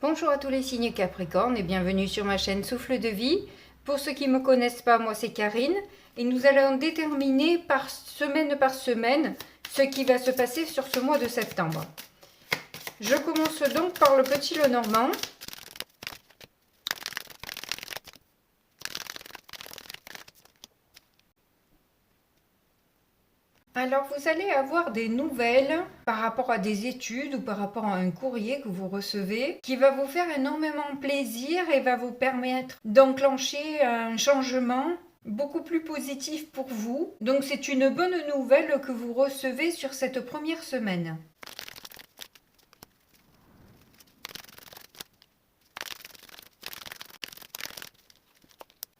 Bonjour à tous les signes Capricorne et bienvenue sur ma chaîne Souffle de Vie. Pour ceux qui ne me connaissent pas, moi c'est Karine et nous allons déterminer par semaine ce qui va se passer sur ce mois de septembre. Je commence donc par le petit Lenormand. Alors vous allez avoir des nouvelles par rapport à des études ou par rapport à un courrier que vous recevez qui va vous faire énormément plaisir et va vous permettre d'enclencher un changement beaucoup plus positif pour vous. Donc c'est une bonne nouvelle que vous recevez sur cette première semaine.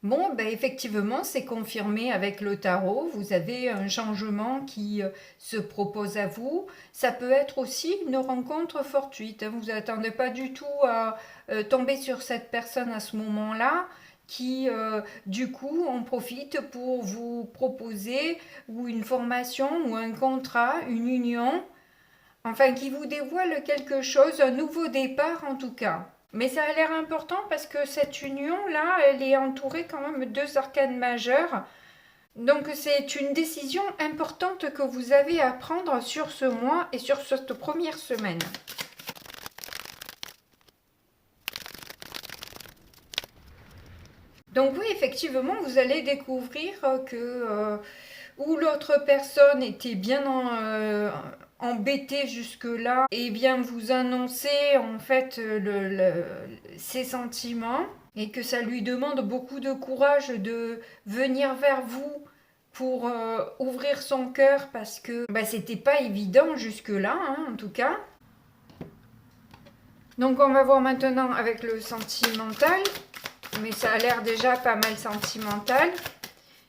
Bon, ben effectivement, c'est confirmé avec le tarot. Vous avez un changement qui se propose à vous. Ça peut être aussi une rencontre fortuite. Vous n'attendez pas du tout à tomber sur cette personne à ce moment-là qui, du coup, en profite pour vous proposer ou une formation ou un contrat, une union, enfin qui vous dévoile quelque chose, un nouveau départ en tout cas. Mais ça a l'air important parce que cette union-là, elle est entourée quand même de deux arcanes majeures. Donc c'est une décision importante que vous avez à prendre sur ce mois et sur cette première semaine. Donc oui, effectivement, vous allez découvrir que où l'autre personne était bien embêtée jusque-là, et bien vous annoncez en fait ses sentiments et que ça lui demande beaucoup de courage de venir vers vous pour ouvrir son cœur parce que c'était pas évident jusque-là, hein, en tout cas. Donc on va voir maintenant avec le sentimental, mais ça a l'air déjà pas mal sentimental.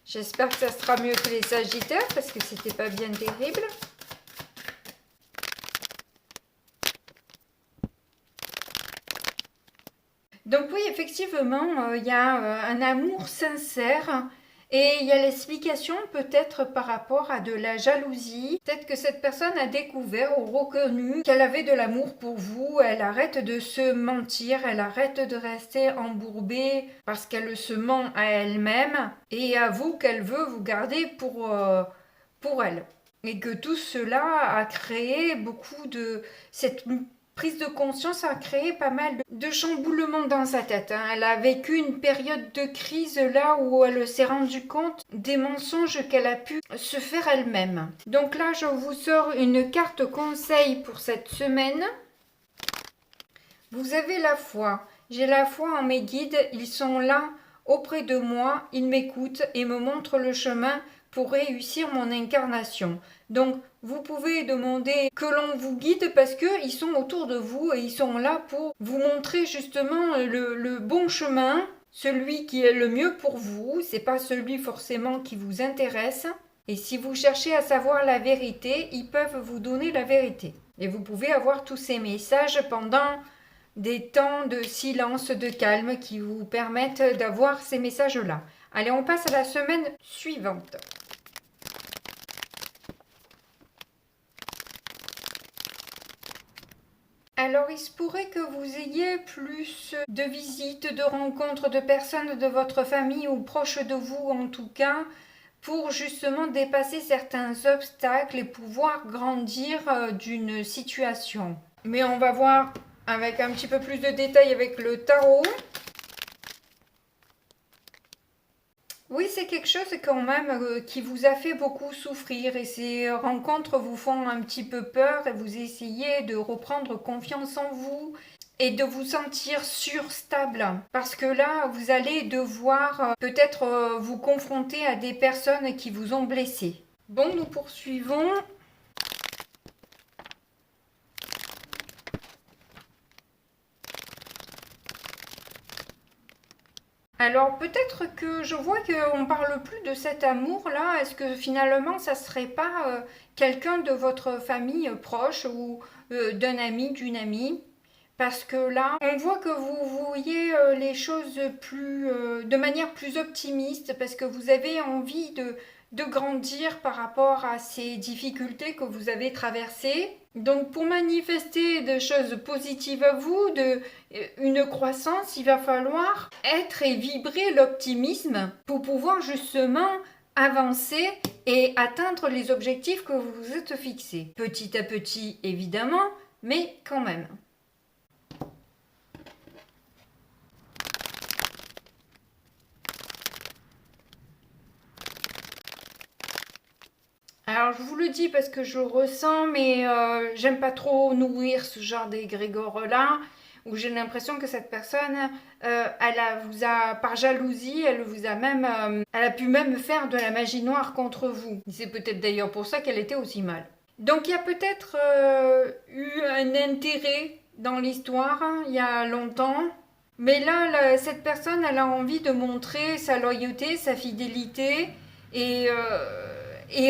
J'espère que ça sera mieux que les Sagittaires parce que c'était pas bien terrible. Donc oui, effectivement, il y a un amour sincère et il y a l'explication peut-être par rapport à de la jalousie. Peut-être que cette personne a découvert ou reconnu qu'elle avait de l'amour pour vous. Elle arrête de se mentir, elle arrête de rester embourbée parce qu'elle se ment à elle-même et avoue qu'elle veut vous garder pour elle. Et que tout cela a créé beaucoup de... Cette prise de conscience a créé pas mal de chamboulements dans sa tête. Elle a vécu une période de crise là où elle s'est rendue compte des mensonges qu'elle a pu se faire elle-même. Donc là, je vous sors une carte conseil pour cette semaine. Vous avez la foi. J'ai la foi en mes guides. Ils sont là auprès de moi. Ils m'écoutent et me montrent le chemin pour réussir mon incarnation. Donc, vous pouvez demander que l'on vous guide parce qu'ils sont autour de vous et ils sont là pour vous montrer justement le bon chemin, celui qui est le mieux pour vous. C'est pas celui forcément qui vous intéresse. Et si vous cherchez à savoir la vérité, ils peuvent vous donner la vérité. Et vous pouvez avoir tous ces messages pendant des temps de silence, de calme qui vous permettent d'avoir ces messages-là. Allez, on passe à la semaine suivante. Alors, il se pourrait que vous ayez plus de visites, de rencontres de personnes de votre famille ou proches de vous en tout cas, pour justement dépasser certains obstacles et pouvoir grandir d'une situation. Mais on va voir avec un petit peu plus de détails avec le tarot. Oui, c'est quelque chose quand même qui vous a fait beaucoup souffrir et ces rencontres vous font un petit peu peur et vous essayez de reprendre confiance en vous et de vous sentir sûr, stable. Parce que là, vous allez devoir peut-être vous confronter à des personnes qui vous ont blessé. Bon, nous poursuivons. Alors peut-être que je vois qu'on parle plus de cet amour-là. Est-ce que finalement ça serait pas quelqu'un de votre famille proche ou d'un ami, d'une amie? Parce que là, on voit que vous voyez les choses de manière plus optimiste, parce que vous avez envie de grandir par rapport à ces difficultés que vous avez traversées. Donc pour manifester des choses positives à vous, une croissance, il va falloir être et vibrer l'optimisme pour pouvoir justement avancer et atteindre les objectifs que vous vous êtes fixés. Petit à petit évidemment, mais quand même. Alors je vous le dis parce que je le ressens, mais j'aime pas trop nourrir ce genre d'égrégore-là, où j'ai l'impression que cette personne, vous a, par jalousie, elle a pu même faire de la magie noire contre vous. C'est peut-être d'ailleurs pour ça qu'elle était aussi mal. Donc il y a peut-être eu un intérêt dans l'histoire, hein, il y a longtemps, mais là, cette personne, elle a envie de montrer sa loyauté, sa fidélité, et,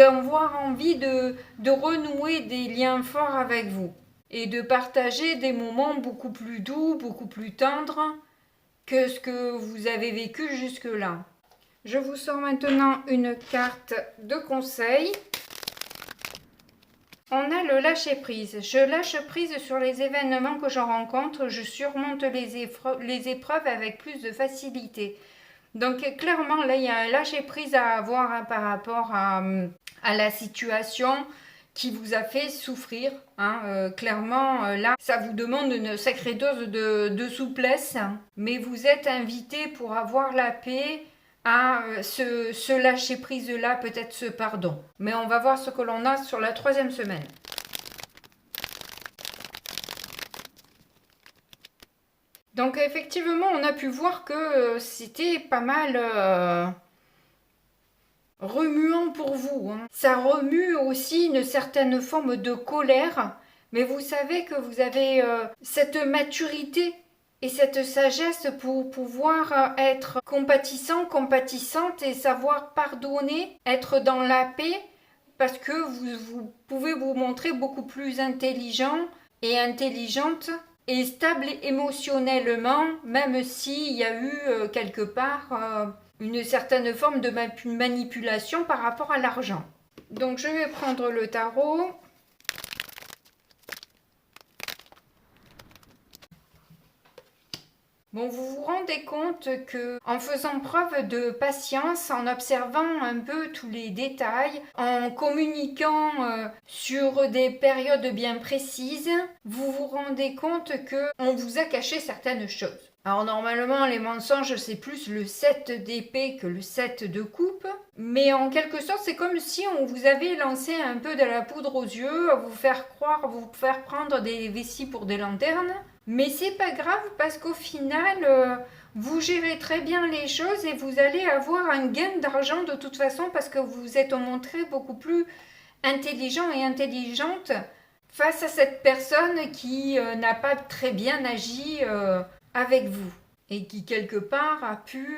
avoir envie de renouer des liens forts avec vous et de partager des moments beaucoup plus doux, beaucoup plus tendres que ce que vous avez vécu jusque-là. Je vous sors maintenant une carte de conseil. On a le lâcher prise. Je lâche prise sur les événements que je rencontre, je surmonte les épreuves avec plus de facilité. Donc clairement, là, il y a un lâcher prise à avoir, hein, par rapport à la situation qui vous a fait souffrir. Hein. Clairement, là, ça vous demande une sacrée dose de souplesse, hein. Mais vous êtes invité pour avoir la paix à ce lâcher prise-là, peut-être ce pardon. Mais on va voir ce que l'on a sur la 3e semaine. Donc effectivement, on a pu voir que c'était pas mal remuant pour vous. Hein. Ça remue aussi une certaine forme de colère, mais vous savez que vous avez cette maturité et cette sagesse pour pouvoir être compatissant, compatissante et savoir pardonner, être dans la paix, parce que vous pouvez vous montrer beaucoup plus intelligent et intelligente et stable émotionnellement, même s'il y a eu quelque part une certaine forme de manipulation par rapport à l'argent. Donc je vais prendre le tarot. Bon, vous vous rendez compte que en faisant preuve de patience, en observant un peu tous les détails, en communiquant sur des périodes bien précises, vous vous rendez compte que on vous a caché certaines choses. Alors normalement, les mensonges, c'est plus le 7 d'épée que le 7 de coupe. Mais en quelque sorte, c'est comme si on vous avait lancé un peu de la poudre aux yeux, à vous faire croire, vous faire prendre des vessies pour des lanternes. Mais c'est pas grave parce qu'au final, vous gérez très bien les choses et vous allez avoir un gain d'argent de toute façon parce que vous vous êtes montré beaucoup plus intelligent et intelligente face à cette personne qui n'a pas très bien agi avec vous et qui quelque part a pu...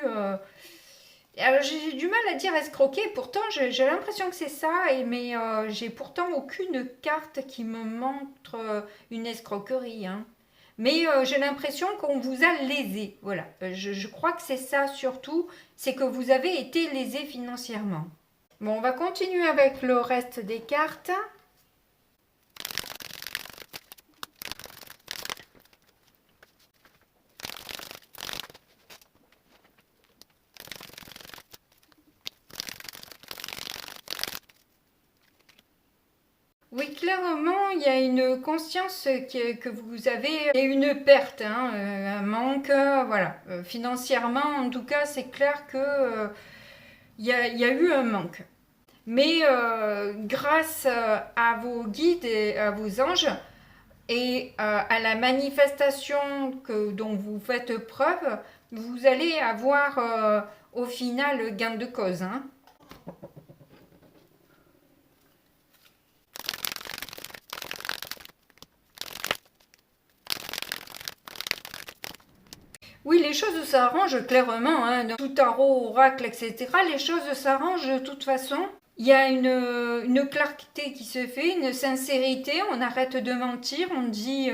Alors j'ai du mal à dire escroquer, pourtant j'ai l'impression que c'est ça, mais j'ai pourtant aucune carte qui me montre une escroquerie, hein. Mais j'ai l'impression qu'on vous a lésé. Voilà, je crois que c'est ça surtout, c'est que vous avez été lésé financièrement. Bon, on va continuer avec le reste des cartes. Oui, clairement, il y a une conscience que vous avez et une perte, hein, un manque, voilà. Financièrement, en tout cas, c'est clair que il y a eu un manque. Mais grâce à vos guides et à vos anges et à la manifestation dont vous faites preuve, vous allez avoir au final gain de cause, hein. Oui, les choses s'arrangent clairement, hein. Dans tout tarot, oracle, etc. Les choses s'arrangent de toute façon. Il y a une clarté qui se fait, une sincérité. On arrête de mentir, on dit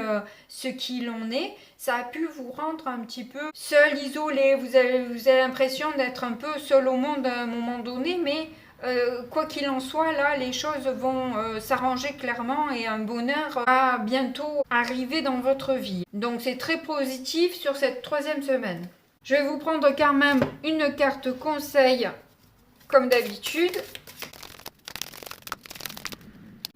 ce qu'il en est. Ça a pu vous rendre un petit peu seul, isolé. Vous avez l'impression d'être un peu seul au monde à un moment donné, mais quoi qu'il en soit, là, les choses vont s'arranger clairement et un bonheur va bientôt arriver dans votre vie. Donc c'est très positif sur cette 3e semaine. Je vais vous prendre quand même une carte conseil comme d'habitude.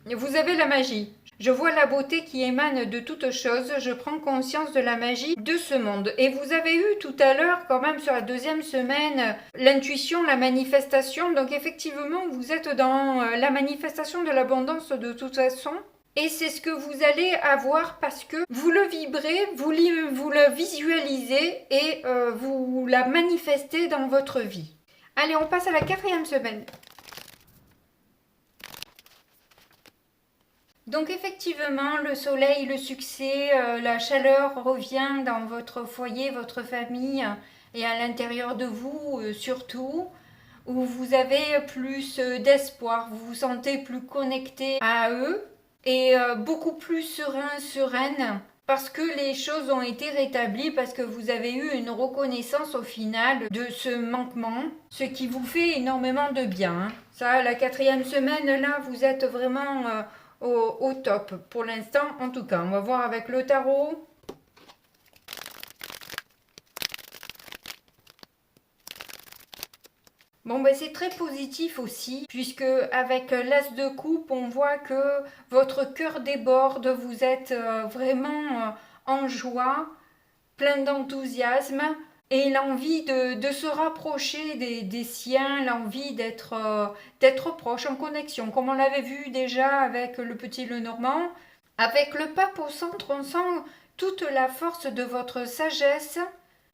Vous avez la magie. Je vois la beauté qui émane de toute chose, je prends conscience de la magie de ce monde. Et vous avez eu tout à l'heure, quand même sur la 2e semaine, l'intuition, la manifestation. Donc effectivement, vous êtes dans la manifestation de l'abondance de toute façon. Et c'est ce que vous allez avoir parce que vous le vibrez, vous le visualisez et vous la manifestez dans votre vie. Allez, on passe à la 4e semaine. Donc effectivement, le soleil, le succès, la chaleur revient dans votre foyer, votre famille et à l'intérieur de vous surtout, où vous avez plus d'espoir, vous vous sentez plus connecté à eux et beaucoup plus sereine, parce que les choses ont été rétablies, parce que vous avez eu une reconnaissance au final de ce manquement, ce qui vous fait énormément de bien. Ça, la 4e semaine, là, vous êtes vraiment au top, pour l'instant en tout cas. On va voir avec le tarot. Bon, ben c'est très positif aussi, puisque avec l'As de coupe, on voit que votre cœur déborde, vous êtes vraiment en joie, plein d'enthousiasme, et l'envie de se rapprocher des siens, l'envie d'être proche, en connexion, comme on l'avait vu déjà avec le petit Lenormand. Avec le pape au centre, on sent toute la force de votre sagesse,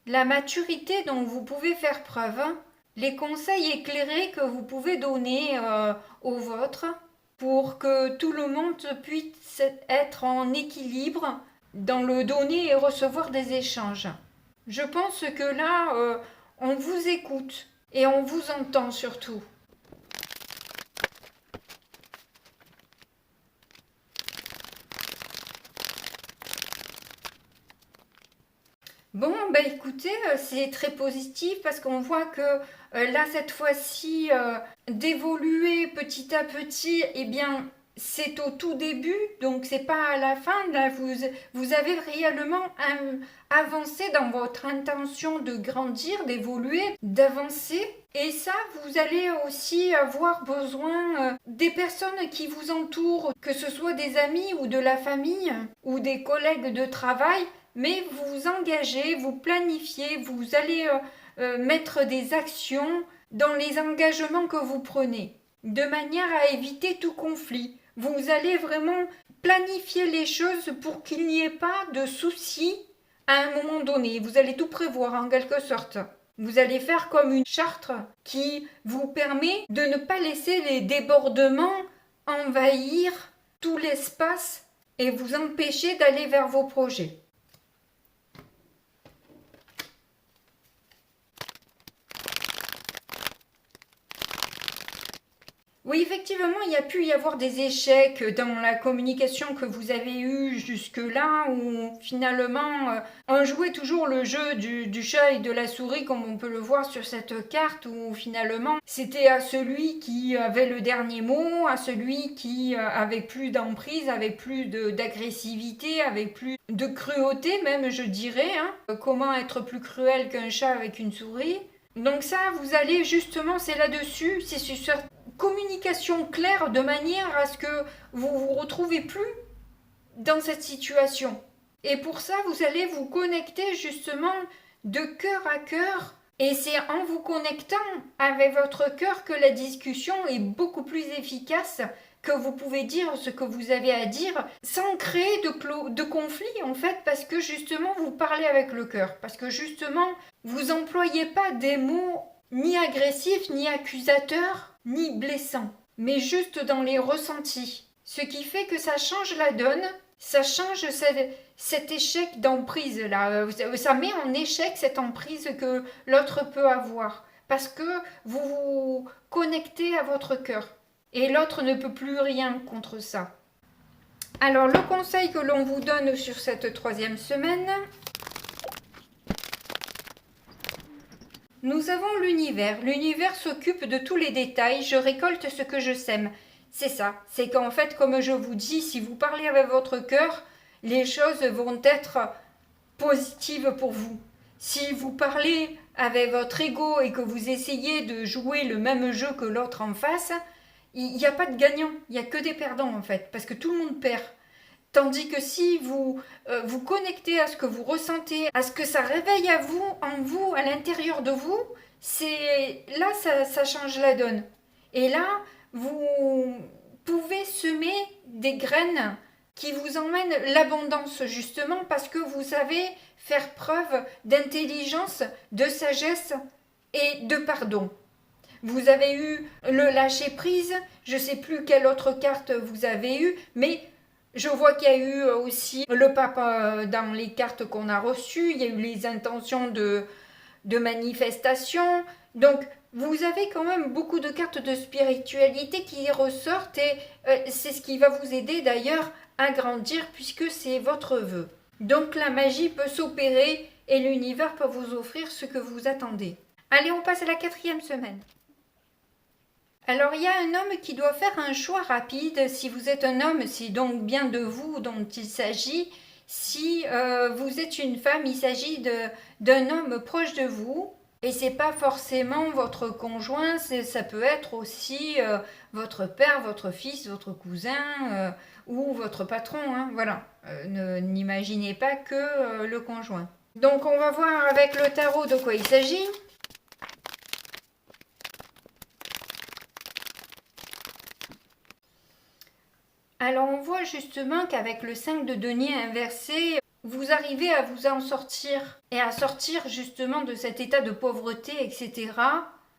la maturité dont vous pouvez faire preuve, les conseils éclairés que vous pouvez donner aux vôtres pour que tout le monde puisse être en équilibre dans le donner et recevoir des échanges. Je pense que là, on vous écoute et on vous entend surtout. Bon, ben écoutez, c'est très positif parce qu'on voit que là, cette fois-ci, d'évoluer petit à petit, eh bien, c'est au tout début, donc c'est pas à la fin. Là, vous avez réellement avancé dans votre intention de grandir, d'évoluer, d'avancer. Et ça, vous allez aussi avoir besoin des personnes qui vous entourent, que ce soit des amis ou de la famille ou des collègues de travail. Mais vous vous engagez, vous planifiez, vous allez mettre des actions dans les engagements que vous prenez, de manière à éviter tout conflit. Vous allez vraiment planifier les choses pour qu'il n'y ait pas de soucis à un moment donné. Vous allez tout prévoir en quelque sorte. Vous allez faire comme une charte qui vous permet de ne pas laisser les débordements envahir tout l'espace et vous empêcher d'aller vers vos projets. Oui, effectivement, il y a pu y avoir des échecs dans la communication que vous avez eue jusque-là, où finalement, on jouait toujours le jeu du chat et de la souris, comme on peut le voir sur cette carte, où finalement, c'était à celui qui avait le dernier mot, à celui qui avait plus d'emprise, avait plus d'agressivité, avait plus de cruauté même, je dirais. Comment être plus cruel qu'un chat avec une souris? Donc ça, vous allez justement, c'est là-dessus, c'est sur communication claire de manière à ce que vous vous retrouvez plus dans cette situation. Et pour ça, vous allez vous connecter justement de cœur à cœur. Et c'est en vous connectant avec votre cœur que la discussion est beaucoup plus efficace, que vous pouvez dire ce que vous avez à dire sans créer de conflit en fait, parce que justement vous parlez avec le cœur, parce que justement vous employez pas des mots ni agressifs, ni accusateurs, ni blessants, mais juste dans les ressentis. Ce qui fait que ça change la donne, ça change cet échec d'emprise là, ça met en échec cette emprise que l'autre peut avoir, parce que vous vous connectez à votre cœur, et l'autre ne peut plus rien contre ça. Alors le conseil que l'on vous donne sur cette 3e semaine, Nous avons l'univers. L'univers s'occupe de tous les détails. Je récolte ce que je sème. C'est ça. C'est qu'en fait, comme je vous dis, si vous parlez avec votre cœur, les choses vont être positives pour vous. Si vous parlez avec votre ego et que vous essayez de jouer le même jeu que l'autre en face, il n'y a pas de gagnant. Il n'y a que des perdants en fait, parce que tout le monde perd. Tandis que si vous vous connectez à ce que vous ressentez, à ce que ça réveille à vous, en vous, à l'intérieur de vous, c'est là ça change la donne. Et là, vous pouvez semer des graines qui vous emmènent l'abondance justement parce que vous savez faire preuve d'intelligence, de sagesse et de pardon. Vous avez eu le lâcher prise, je ne sais plus quelle autre carte vous avez eu, mais je vois qu'il y a eu aussi le pape dans les cartes qu'on a reçues, il y a eu les intentions de manifestation. Donc, vous avez quand même beaucoup de cartes de spiritualité qui ressortent et c'est ce qui va vous aider d'ailleurs à grandir puisque c'est votre vœu. Donc, la magie peut s'opérer et l'univers peut vous offrir ce que vous attendez. Allez, on passe à la 4e semaine. Alors, il y a un homme qui doit faire un choix rapide. Si vous êtes un homme, c'est donc bien de vous dont il s'agit. Si vous êtes une femme, il s'agit d'un homme proche de vous. Et c'est pas forcément votre conjoint, ça peut être aussi votre père, votre fils, votre cousin ou votre patron. Hein, voilà. N'imaginez pas que le conjoint. Donc, on va voir avec le tarot de quoi il s'agit. Alors on voit justement qu'avec le 5 de denier inversé, vous arrivez à vous en sortir et à sortir justement de cet état de pauvreté, etc.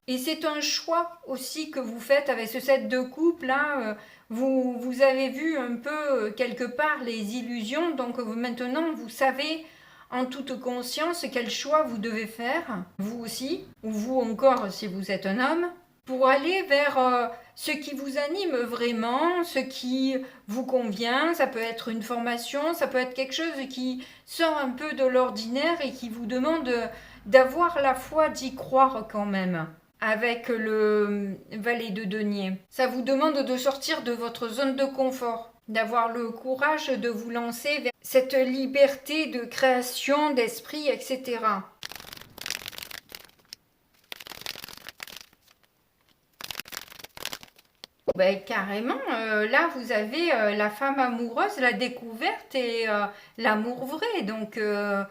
Et c'est un choix aussi que vous faites avec ce 7 de coupe là. Vous avez vu un peu quelque part les illusions, donc maintenant vous savez en toute conscience quel choix vous devez faire, vous aussi, ou vous encore si vous êtes un homme, pour aller vers ce qui vous anime vraiment, ce qui vous convient. Ça peut être une formation, ça peut être quelque chose qui sort un peu de l'ordinaire et qui vous demande d'avoir la foi d'y croire quand même. Avec le valet de denier. Ça vous demande de sortir de votre zone de confort, d'avoir le courage de vous lancer vers cette liberté de création, d'esprit, etc. Ben, carrément, là vous avez la femme amoureuse, la découverte et l'amour vrai. Donc là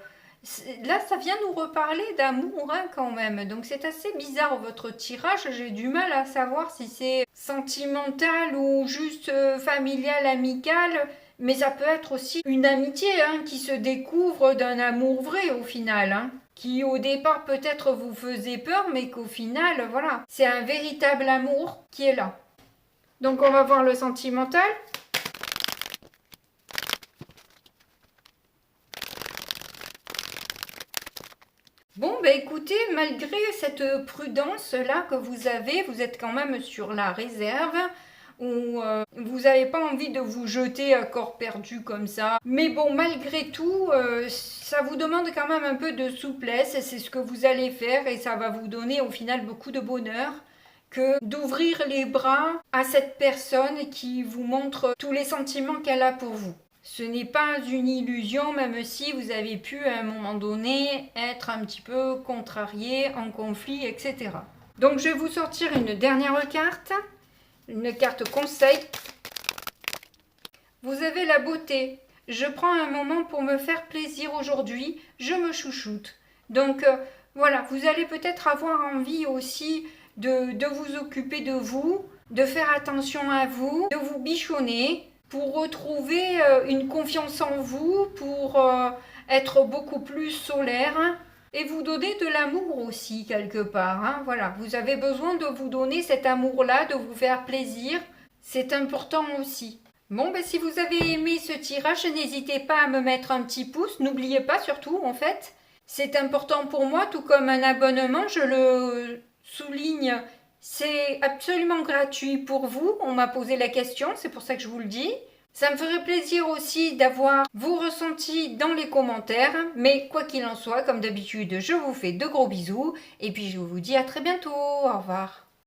ça vient nous reparler d'amour hein, quand même. Donc c'est assez bizarre votre tirage, j'ai du mal à savoir si c'est sentimental ou juste familial, amical. Mais ça peut être aussi une amitié hein, qui se découvre d'un amour vrai au final. Hein, qui au départ peut-être vous faisait peur mais qu'au final voilà, c'est un véritable amour qui est là. Donc on va voir le sentimental. Bon, ben écoutez, malgré cette prudence-là que vous avez, vous êtes quand même sur la réserve, où vous n'avez pas envie de vous jeter à corps perdu comme ça. Mais bon, malgré tout, ça vous demande quand même un peu de souplesse, et c'est ce que vous allez faire, et ça va vous donner au final beaucoup de bonheur. Que d'ouvrir les bras à cette personne qui vous montre tous les sentiments qu'elle a pour vous. Ce n'est pas une illusion, même si vous avez pu à un moment donné être un petit peu contrarié, en conflit, etc. Donc je vais vous sortir une dernière carte, une carte conseil. Vous avez la beauté. Je prends un moment pour me faire plaisir aujourd'hui, je me chouchoute. Donc voilà, vous allez peut-être avoir envie aussi de vous occuper de vous, de faire attention à vous, de vous bichonner pour retrouver une confiance en vous, pour être beaucoup plus solaire et vous donner de l'amour aussi quelque part. Hein. Voilà, vous avez besoin de vous donner cet amour-là, de vous faire plaisir. C'est important aussi. Bon, ben si vous avez aimé ce tirage, n'hésitez pas à me mettre un petit pouce. N'oubliez pas surtout, en fait, c'est important pour moi, tout comme un abonnement, je le souligne, c'est absolument gratuit pour vous. On m'a posé la question, c'est pour ça que je vous le dis. Ça me ferait plaisir aussi d'avoir vos ressentis dans les commentaires, mais quoi qu'il en soit, comme d'habitude, je vous fais de gros bisous et puis je vous dis à très bientôt. Au revoir.